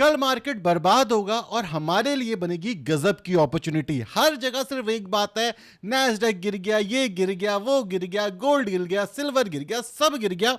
कल मार्केट बर्बाद होगा और हमारे लिए बनेगी गजब की अपॉर्चुनिटी। हर जगह सिर्फ एक बात है, नैस्डैक गिर गया, ये गिर गया, वो गिर गया, गोल्ड गिर गया, सिल्वर गिर गया, सब गिर गया।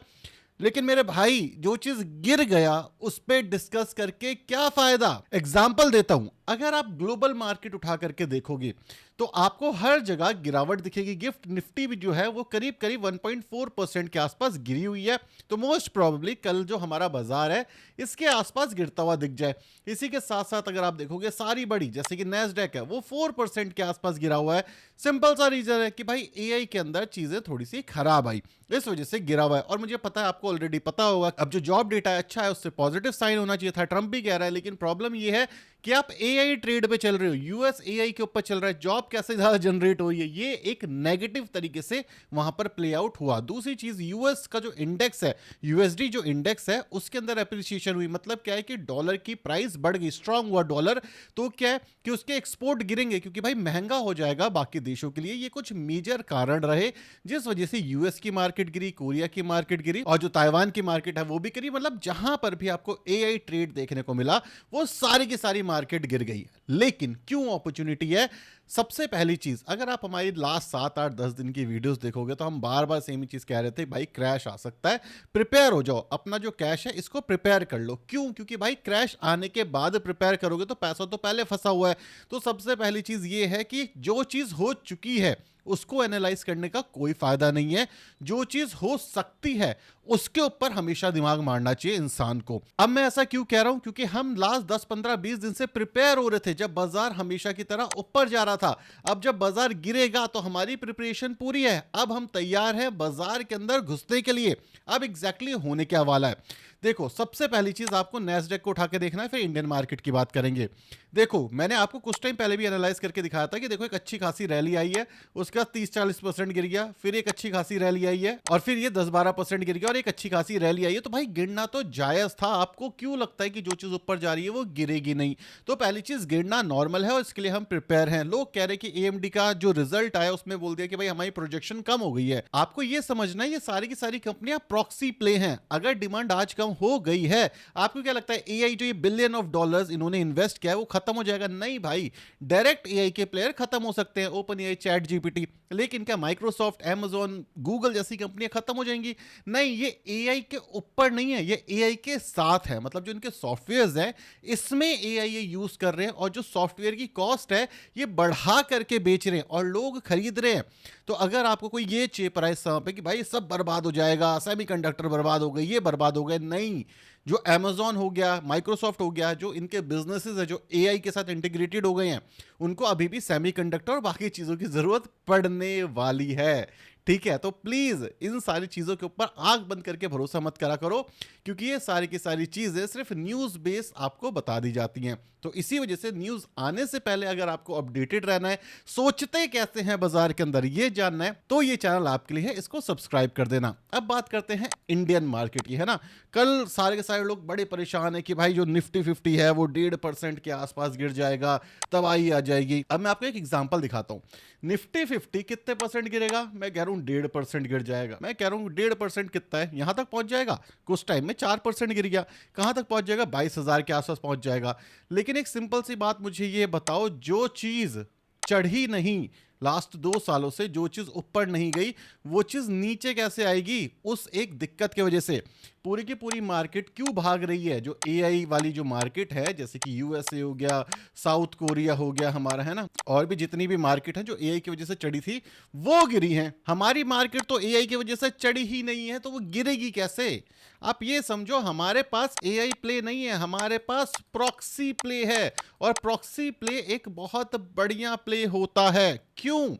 लेकिन मेरे भाई, जो चीज गिर गया उस पे डिस्कस करके क्या फायदा। एग्जाम्पल देता हूं, अगर आप ग्लोबल मार्केट उठा करके देखोगे तो आपको हर जगह गिरावट दिखेगी। गिफ्ट निफ्टी भी जो है वो करीब करीब 1.4% के आसपास गिरी हुई है। तो मोस्ट प्रोबेबली कल जो हमारा बाजार है इसके आसपास गिरता हुआ दिख जाए। इसी के साथ साथ अगर आप देखोगे सारी बड़ी जैसे कि नैस्डैक है वो 4% के आसपास गिरा हुआ है। सिंपल सा रीजन है कि भाई एआई के अंदर चीजें थोड़ी सी खराब आई, इस वजह से गिरा हुआ है। और मुझे पता है, आपको ऑलरेडी पता होगा, अब जो जॉब डेटा है अच्छा है, उससे पॉजिटिव साइन होना चाहिए था, ट्रंप भी कह रहा है। लेकिन प्रॉब्लम ये है कि आप एआई ट्रेड पे चल रहे हो, यूएस एआई के ऊपर चल रहा है, जॉब कैसे ज्यादा जनरेट हो रही है, ये एक नेगेटिव तरीके से वहां पर प्ले आउट हुआ। दूसरी चीज, यूएस का जो इंडेक्स है, यूएसडी जो इंडेक्स है, उसके अंदर एप्रिसिएशन हुई। मतलब क्या है कि डॉलर की प्राइस बढ़ गई, स्ट्रांग हुआ डॉलर। तो क्या है कि उसके एक्सपोर्ट गिरेंगे क्योंकि भाई महंगा हो जाएगा बाकी देशों के लिए। ये कुछ मेजर कारण रहे जिस वजह से यूएस की मार्केट गिरी, कोरिया की मार्केट गिरी और जो ताइवान की मार्केट है वो भी गिरी। मतलब जहां पर भी आपको एआई ट्रेड देखने को मिला वो सारी की सारी मार्केट गिर गई। लेकिन क्यों अपॉर्चुनिटी है? सबसे पहली चीज, अगर आप हमारी लास्ट 7-8-10 दिन की वीडियोस देखोगे तो हम बार बार सेम ही चीज कह रहे थे, भाई क्रैश आ सकता है, प्रिपेयर हो जाओ, अपना जो कैश है इसको प्रिपेयर कर लो। क्यों? क्योंकि भाई क्रैश आने के बाद प्रिपेयर करोगे तो पैसा तो पहले फंसा हुआ है। तो सबसे पहली चीज ये है कि जो चीज हो चुकी है उसको एनालाइज करने का कोई फायदा नहीं है। जो चीज हो सकती है उसके ऊपर हमेशा दिमाग मारना चाहिए इंसान को। अब मैं ऐसा क्यों कह रहा हूं? क्योंकि हम लास्ट 10-15-20 दिन से प्रिपेयर हो रहे थे जब बाजार हमेशा की तरह ऊपर जा रहा था। अब जब बाजार गिरेगा तो हमारी प्रिपरेशन पूरी है, अब हम तैयार हैं बाजार के अंदर घुसने के लिए। अब एग्जैक्टली होने क्या वाला है देखो, सबसे पहली चीज आपको नैस्डैक को उठा के देखना है, फिर इंडियन मार्केट की बात करेंगे। देखो, मैंने आपको कुछ टाइम पहले भी एनालाइज करके दिखाया था कि देखो एक अच्छी खासी रैली आई है, उसके बाद 30-40% गिर गया, फिर एक अच्छी खासी रैली आई है और फिर ये 10-12% गिर गया और एक अच्छी खासी रैली आई है। तो भाई गिरना तो जायज था। आपको क्यों लगता है कि जो चीज ऊपर जा रही है वो गिरेगी नहीं? तो पहली चीज, गिरना नॉर्मल है और इसके लिए हम प्रिपेयर हैं। लोग कह रहे कि एएमडी का जो रिजल्ट आया उसमें बोल दिया कि भाई हमारी प्रोजेक्शन कम हो गई है। आपको ये समझना है ये सारी की सारी कंपनियां प्रॉक्सी प्ले हैं। अगर डिमांड आज कम हो गई है, आपको क्या लगता है एआई जो ये बिलियन ऑफ डॉलर्स इन्होंने इन्वेस्ट किया है वो खत्म हो जाएगा? नहीं भाई, डायरेक्ट एआई के प्लेयर खत्म हो सकते हैं, ओपन एआई, चैट जीपीटी। लेकिन क्या माइक्रोसॉफ्ट, अमेज़न, गूगल जैसी कंपनियां खत्म हो जाएंगी? नहीं, ये एआई के ऊपर नहीं है, ये एआई के साथ है। मतलब जो इनके सॉफ्टवेयर्स हैं इसमें एआई ये यूज कर रहे हैं और जो सॉफ्टवेयर की कॉस्ट है ये बढ़ा करके बेच रहे हैं और लोग खरीद रहे हैं। तो अगर आपको कोई ये चेप रहा है इस समय पे कि भाई सब बर्बाद हो जाएगा, सेमीकंडक्टर बर्बाद हो गए, ये बर्बाद हो गए, नहीं। जो अमेज़न हो गया, माइक्रोसॉफ्ट हो गया, जो इनके बिजनेसेस है जो एआई के साथ इंटीग्रेटेड हो गए हैं, उनको अभी भी सेमीकंडक्टर और बाकी चीजों की जरूरत पड़ने वाली है। ठीक है, तो प्लीज इन सारी चीजों के ऊपर आंख बंद करके भरोसा मत करा करो, क्योंकि ये सारी की सारी चीजें सिर्फ न्यूज बेस आपको बता दी जाती हैं। तो इसी वजह से न्यूज आने से पहले अगर आपको अपडेटेड रहना है, सोचते कैसे हैं बाजार के अंदर ये जानना है, तो ये चैनल आपके लिए है, इसको सब्सक्राइब कर देना। अब बात करते हैं इंडियन मार्केट की, है ना। कल सारे के सारे लोग बड़े परेशान है कि भाई जो निफ्टी 50 है वो 1.5% के आसपास गिर जाएगा, तबाही आ जाएगी। अब मैं आपको एक एग्जांपल दिखाता हूं। निफ्टी 50 कितने परसेंट गिरेगा? मैं कह रहा हूं 1.5% गिर जाएगा। मैं कह रहा हूं 1.5% कितना है, यहां तक पहुंच जाएगा। कुछ टाइम में 4% गिर गया, कहां तक पहुंच जाएगा? 22,000 के आसपास पहुंच जाएगा। लेकिन एक सिंपल सी बात मुझे ये बताओ, जो चीज चढ़ी नहीं लास्ट 2 सालों से, जो चीज ऊपर नहीं गई वो चीज नीचे कैसे आएगी? उस एक दिक्कत की वजह से पूरी की पूरी मार्केट क्यों भाग रही है? जो एआई वाली जो मार्केट है, जैसे कि यूएसए हो गया, साउथ कोरिया हो गया हमारा, है ना, और भी जितनी भी मार्केट है जो एआई की वजह से चढ़ी थी वो गिरी है। हमारी मार्केट तो एआई की वजह से चढ़ी ही नहीं है, तो वो गिरेगी कैसे? आप ये समझो, हमारे पास एआई प्ले नहीं है, हमारे पास प्रॉक्सी प्ले है। और प्रॉक्सी प्ले एक बहुत बढ़िया प्ले होता है। क्यों?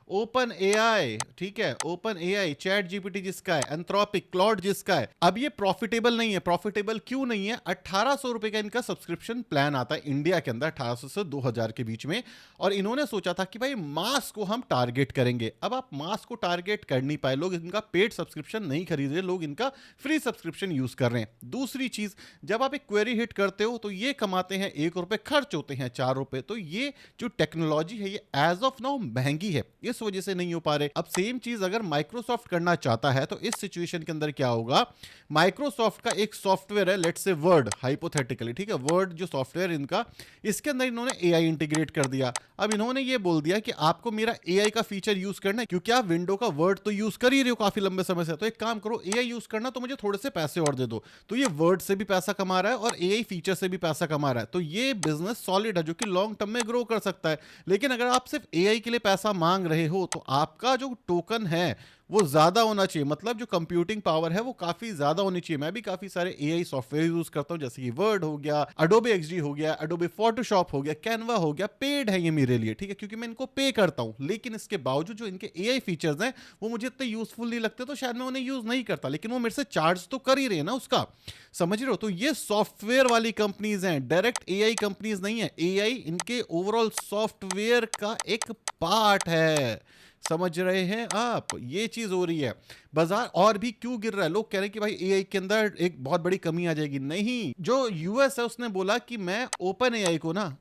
ओपन एआई, ठीक है, ओपन एआई, चैट जीपीटी जिसका है, एंथ्रोपिक, क्लाउड जिसका है, अब ये प्रॉफिटेबल नहीं है। प्रॉफिटेबल क्यों नहीं है? 1800 रुपए का इनका सब्सक्रिप्शन प्लान आता है इंडिया के अंदर, 1800 से 2000 के बीच में। और इन्होंने सोचा था कि भाई मास को हम टारगेट करेंगे। अब आप मास को टारगेट कर नहीं पाए, लोग इनका पेड सब्सक्रिप्शन नहीं खरीद रहे, लोग इनका फ्री सब्सक्रिप्शन यूज कर रहे हैं। दूसरी चीज, जब आप एक क्वेरी हिट करते हो तो ये कमाते हैं 1 रुपए, खर्च होते हैं 4 रुपए। तो ये जो टेक्नोलॉजी है ये एज ऑफ नाउ महंगी है, ये किस वजह से नहीं हो पा रहे। अब सेम चीज अगर माइक्रोसॉफ्ट करना चाहता है तो इस सिचुएशन के अंदर क्या होगा, माइक्रोसॉफ्ट का एक सॉफ्टवेयर है, लेट्स से वर्ड, हाइपोथेटिकली, ठीक है, वर्ड जो सॉफ्टवेयर इनका, इसके अंदर इन्होंने एआई इंटीग्रेट कर दिया। अब इन्होंने ये बोल दिया कि आपको मेरा एआई का फीचर यूज करना है, क्योंकि आप विंडो का वर्ड तो यूज कर ही रहे हो काफी लंबे समय से, तो एक काम करो, एआई यूज करना तो मुझे थोड़े से पैसे और दे दो। तो ये वर्ड से भी पैसा कमा रहा है और एआई फीचर से भी पैसा कमा रहा है। तो ये बिजनेस सॉलिड है जो कि लॉन्ग टर्म में ग्रो कर सकता है। लेकिन अगर आप सिर्फ एआई के लिए पैसा मांग रहे हो तो आपका जो टोकन है वो ज्यादा होना चाहिए, मतलब जो कंप्यूटिंग पावर है वो काफी ज्यादा होनी चाहिए। मैं भी काफी सारे एआई सॉफ्टवेयर यूज करता हूं, जैसे कि वर्ड हो गया, अडोबे एक्सडी हो गया, अडोबे फोटोशॉप हो गया, कैनवा हो गया, पेड है ये मेरे लिए, ठीक है, क्योंकि मैं इनको पे करता हूं। लेकिन इसके बावजूद जो इनके एआई फीचर्स हैं वो मुझे इतने यूजफुल नहीं लगते, तो शायद मैं उन्हें यूज नहीं करता, लेकिन वो मेरे से चार्ज तो कर ही रहे हैं ना उसका, समझ रहे हो। तो ये सॉफ्टवेयर वाली कंपनीज हैं, डायरेक्ट एआई कंपनीज नहीं है। एआई इनके ओवरऑल सॉफ्टवेयर का एक पार्ट है, समझ रहे हैं आप, ये चीज हो रही है। बाजार और भी क्यों गिर रहा है, लोग कह रहे हैं कि भाई एआई के अंदर एक बहुत बड़ी कमी आ जाएगी। नहीं, जो यूएस है उसने बोला कि मैं ओपन एआई को ना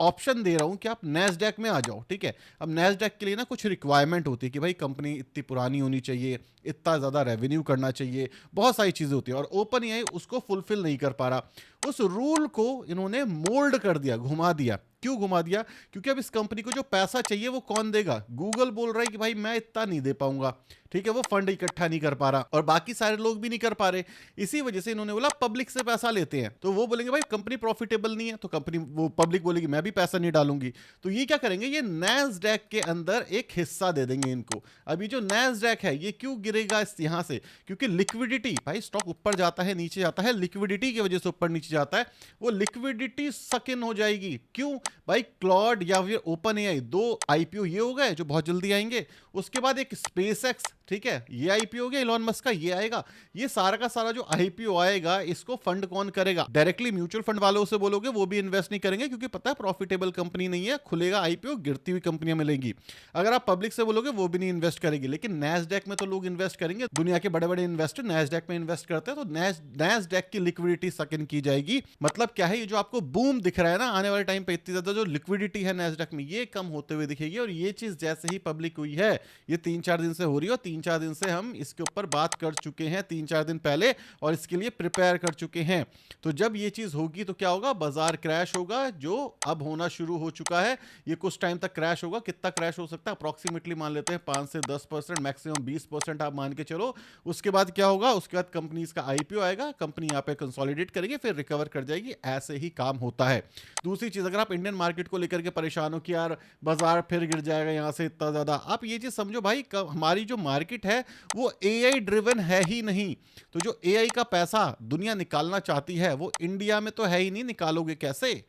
ऑप्शन दे रहा हूं कि आप नैस्डैक में आ जाओ, ठीक है। अब नैस्डैक के लिए ना कुछ रिक्वायरमेंट होती है कि भाई कंपनी इतनी पुरानी होनी चाहिए, इतना ज्यादा रेवेन्यू करना चाहिए, बहुत सारी चीजें होती है, और ओपन एआई उसको फुलफिल नहीं कर पा रहा। उस रूल को इन्होंने मोल्ड कर दिया, घुमा दिया। क्यों घुमा दिया, क्योंकि अब इस कंपनी को जो पैसा चाहिए वो कौन देगा, गूगल बोल रहा है कि भाई मैं इतना नहीं दे पाऊंगा, ठीक है, वो फंड इकट्ठा नहीं कर पा रहा, और बाकी सारे लोग भी नहीं कर पा रहे। इसी वजह से इन्होंने बोला पब्लिक से पैसा लेते हैं। तो वो बोलेंगे भाई कंपनी प्रॉफिटेबल नहीं है, तो कंपनी, वो पब्लिक बोलेगी मैं भी पैसा नहीं डालूंगी। तो ये क्या करेंगे, ये नैस्डैक के अंदर एक हिस्सा दे देंगे इनको। अभी जो नैस्डैक है ये क्यों गिरेगा इस यहां से, क्योंकि लिक्विडिटी, भाई स्टॉक ऊपर जाता है नीचे जाता है, लिक्विडिटी की वजह से ऊपर नीचे जाता है, वो लिक्विडिटी सक इन हो जाएगी। क्यों भाई, क्लॉड या फिर ओपन एआई, दो आईपीओ ये हो गए जो बहुत जल्दी आएंगे, उसके बाद एक स्पेसएक्स, ठीक है, ये आईपीओ हो गया इलॉन मस्क का, ये आएगा। ये सारा का सारा जो आईपीओ आएगा इसको फंड कौन करेगा, डायरेक्टली म्यूचुअल फंड वालों से बोलोगे, वो भी इन्वेस्ट नहीं करेंगे, क्योंकि पता है प्रॉफिटेबल कंपनी नहीं है, खुलेगा आईपीओ, गिरती हुई कंपनियां मिलेंगी। अगर आप पब्लिक से बोलोगे वो भी नहीं इन्वेस्ट करेगी। लेकिन नैस्डैक में तो लोग इन्वेस्ट करेंगे, दुनिया के बड़े बड़े इन्वेस्टर नैस्डैक में इन्वेस्ट करते हैं, तो नैस्डैक की लिक्विडिटी सक इन की जाएगी। मतलब क्या है, ये जो आपको बूम दिख रहा है ना आने वाले टाइम पे, इतनी ज्यादा जो लिक्विडिटी है नैस्डैक में, ये कम होते हुए दिखेगी। और ये चीज जैसे ही पब्लिक हुई है, ये 3-4 दिन से हो रही है, और 3-4 दिन से हम इसके ऊपर बात कर चुके हैं, 3-4 दिन पहले, और इसके लिए प्रिपेयर कर चुके हैं। तो जब ये चीज होगी तो क्या होगा, बाजार क्रैश होगा, जो अब होना शुरू हो चुका है। ये कुछ टाइम तक क्रैश होगा, कितना क्रैश हो सकता है, अप्रोक्सीमेटली मान लेते हैं 5 से 10%, मैक्सिमम 20% आप मान के चलो। उसके बाद क्या होगा, उसके बाद कंपनीज का आईपीओ आएगा, कंपनी यहाँ पे कंसोलिडेट करेंगे, फिर रिकवर कर जाएगी। ऐसे ही काम होता है। दूसरी चीज, अगर आप इंडियन मार्केट को लेकर के परेशान हो कि यार बाजार फिर गिर जाएगा यहाँ से इतना ज्यादा, आप ये चीज समझो भाई, हमारी जो मार्केट है वो एआई ड्रिवन है ही नहीं। तो जो एआई का पैसा दुनिया निकालना चाहती है वो इंडिया में तो है ही नहीं, निकालोगे कैसे,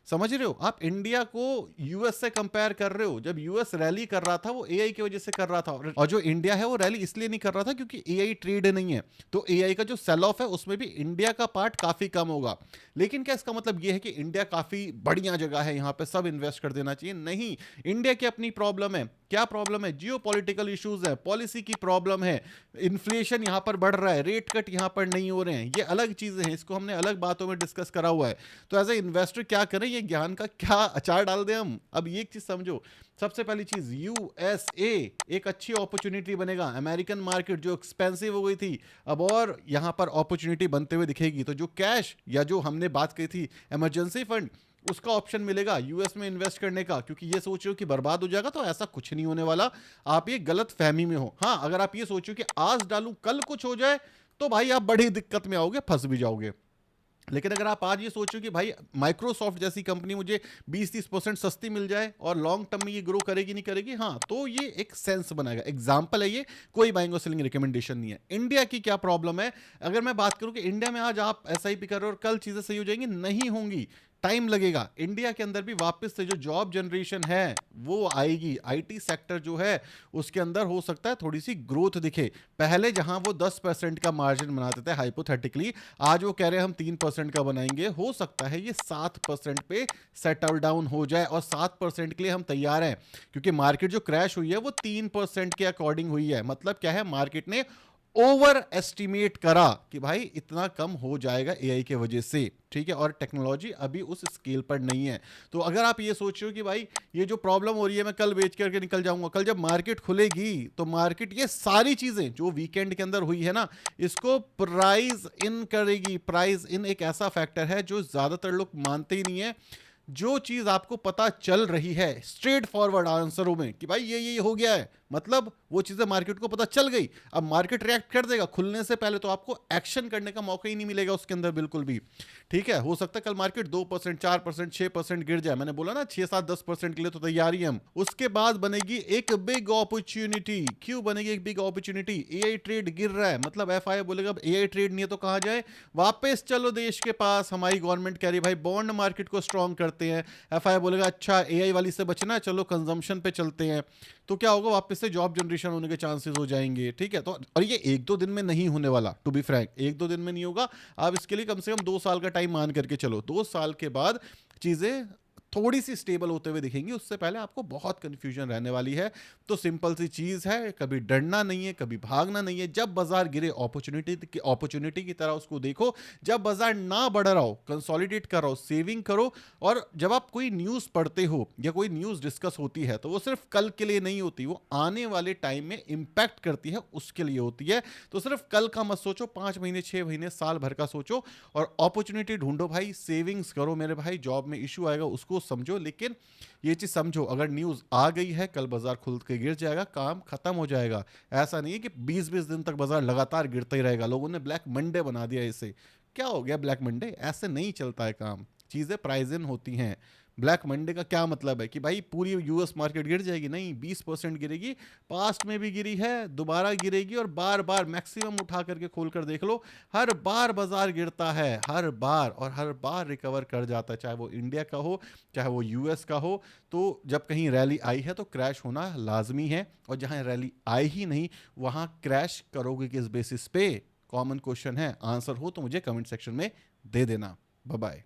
समझ रहे हो। आप इंडिया को यूएस से कंपेयर कर रहे हो, जब यूएस रैली कर रहा था वो एआई की वजह से कर रहा था, और जो इंडिया है वो रैली इसलिए नहीं कर रहा था क्योंकि एआई ट्रेड नहीं है। तो एआई का जो सेल ऑफ है उसमें भी इंडिया का पार्ट काफी कम होगा। लेकिन क्या इसका मतलब ये है कि इंडिया काफी बढ़िया जगह है, यहाँ पे सब इन्वेस्ट कर देना चाहिए, नहीं। इंडिया की अपनी प्रॉब्लम है। क्या प्रॉब्लम है, जियोपॉलिटिकल इश्यूज है, पॉलिसी की प्रॉब्लम है, इन्फ्लेशन यहां पर बढ़ रहा है, रेट कट यहां पर नहीं हो रहे हैं, ये अलग चीजें हैं, इसको हमने अलग बातों में डिस्कस करा हुआ है। तो एज ए इन्वेस्टर क्या करें, ये ज्ञान का क्या अचार डाल दें हम। अब ये एक चीज समझो, सबसे पहली चीज, यूएसए एक अच्छी अपॉर्चुनिटी बनेगा। अमेरिकन मार्केट जो एक्सपेंसिव हो गई थी अब और यहां पर अपॉर्चुनिटी बनते हुए दिखेगी। तो जो कैश या जो हमने बात की थी इमरजेंसी फंड, उसका ऑप्शन मिलेगा यूएस में इन्वेस्ट करने का, क्योंकि ये सोच रहे हो कि बर्बाद हो जाएगा, तो ऐसा कुछ नहीं होने वाला। आप ये गलत फहमी में हो। हाँ, अगर आप ये सोचो कि आज डालूं कल कुछ हो जाए, तो भाई आप बड़ी दिक्कत में आओगे, फंस भी जाओगे। लेकिन अगर आप आज ये सोचो कि भाई माइक्रोसॉफ्ट जैसी कंपनी मुझे 20-30% सस्ती मिल जाए और लॉन्ग टर्म में ये ग्रो करेगी नहीं करेगी, हाँ, तो ये एक सेंस बनाएगा। एग्जांपल है ये, कोई बाइंग और सेलिंग रिकमेंडेशन नहीं है। इंडिया की क्या प्रॉब्लम है, अगर मैं बात करूं कि इंडिया में आज आप एसआईपी कर रहे हो और कल चीजें सही हो जाएंगी, नहीं होंगी, टाइम लगेगा। इंडिया के अंदर भी वापस से जो जॉब जनरेशन है वो आएगी। आईटी सेक्टर जो है उसके अंदर हो सकता है थोड़ी सी ग्रोथ दिखे। पहले जहां वो 10% का मार्जिन बनाते थे हाइपोथेटिकली, आज वो कह रहे हैं हम 3% का बनाएंगे। हो सकता है ये 7% पे सेटल डाउन हो जाए, और 7% के लिए हम तैयार हैं, क्योंकि मार्केट जो क्रैश हुई है वो 3% के अकॉर्डिंग हुई है। मतलब क्या है, मार्केट ने ओवर एस्टिमेट करा कि भाई इतना कम हो जाएगा एआई के वजह से, ठीक है, और टेक्नोलॉजी अभी उस स्केल पर नहीं है। तो अगर आप ये सोच रहे हो कि भाई ये जो प्रॉब्लम हो रही है मैं कल बेच करके निकल जाऊंगा, कल जब मार्केट खुलेगी तो मार्केट ये सारी चीजें जो वीकेंड के अंदर हुई है ना, इसको प्राइस इन करेगी। प्राइस इन एक ऐसा फैक्टर है जो ज्यादातर लोग मानते ही नहीं है। जो चीज आपको पता चल रही है स्ट्रेट फॉरवर्ड आंसरों में कि भाई ये हो गया है, मतलब वो चीजें मार्केट को पता चल गई। अब मार्केट रिएक्ट कर देगा खुलने से पहले, तो आपको एक्शन करने का मौका ही नहीं मिलेगा उसके अंदर बिल्कुल भी, ठीक है। हो सकता है कल मार्केट 2%, 4%, 6% गिर जाए, मैंने बोला ना 6, 7, 10% के लिए तो तैयारी हम। उसके बाद बनेगी एक बिग अपॉर्चुनिटी। क्यों बनेगी एक बिग अपॉर्चुनिटी? एआई ट्रेड गिर रहा है, मतलब एफआई बोलेगा अब एआई ट्रेड नहीं है तो कहां जाए, वापस चलो देश के पास। हमारी गवर्नमेंट कह रही है भाई बॉन्ड मार्केट को स्ट्रॉन्ग करते हैं। एफआई बोलेगा अच्छा एआई वाली से बचना, चलो कंजम्पशन पे चलते हैं। तो क्या होगा, वापस से जॉब जनरेशन होने के चांसेस हो जाएंगे, ठीक है। तो और ये एक दो दिन में नहीं होने वाला, टू बी फ्रैंक, एक दो दिन में नहीं होगा। आप इसके लिए कम से कम 2 साल का टाइम मान करके चलो। 2 साल के बाद चीजें थोड़ी सी स्टेबल होते हुए दिखेंगी, उससे पहले आपको बहुत कंफ्यूजन रहने वाली है। तो सिंपल सी चीज है, कभी डरना नहीं है, कभी भागना नहीं है। जब बाजार गिरे अपॉर्चुनिटी की तरह उसको देखो। जब बाजार ना बढ़ रहा हो, कंसोलिडेट कर रहा हो, सेविंग करो। और जब आप कोई न्यूज पढ़ते हो या कोई न्यूज डिस्कस होती है तो वो सिर्फ कल के लिए नहीं होती, वो आने वाले टाइम में इंपैक्ट करती है, उसके लिए होती है। तो सिर्फ कल का मत सोचो, 5 महीने, 6 महीने, साल भर का सोचो और अपॉर्चुनिटी ढूंढो भाई। सेविंग्स करो मेरे भाई, जॉब में इशू आएगा उसको समझो, लेकिन ये चीज समझो अगर न्यूज आ गई है कल बाजार खुल के गिर जाएगा, काम खत्म हो जाएगा। ऐसा नहीं है कि 20-20 दिन तक बाजार लगातार गिरता ही रहेगा। लोगों ने ब्लैक मंडे बना दिया इसे। क्या हो गया ब्लैक मंडे? ऐसे नहीं चलता है काम, चीजें प्राइज इन होती हैं। ब्लैक मंडे का क्या मतलब है कि भाई पूरी यूएस मार्केट गिर जाएगी? नहीं, 20% गिरेगी। पास्ट में भी गिरी है, दोबारा गिरेगी, और बार बार मैक्सिमम उठा करके खोल कर देख लो, हर बार बाजार गिरता है, हर बार, और हर बार रिकवर कर जाता है, चाहे वो इंडिया का हो चाहे वो यूएस का हो। तो जब कहीं रैली आई है तो क्रैश होना लाजमी है, और जहां रैली आई ही नहीं वहां क्रैश करोगे किस बेसिस पे? कॉमन क्वेश्चन है, आंसर हो तो मुझे कमेंट सेक्शन में दे देना। Bye bye.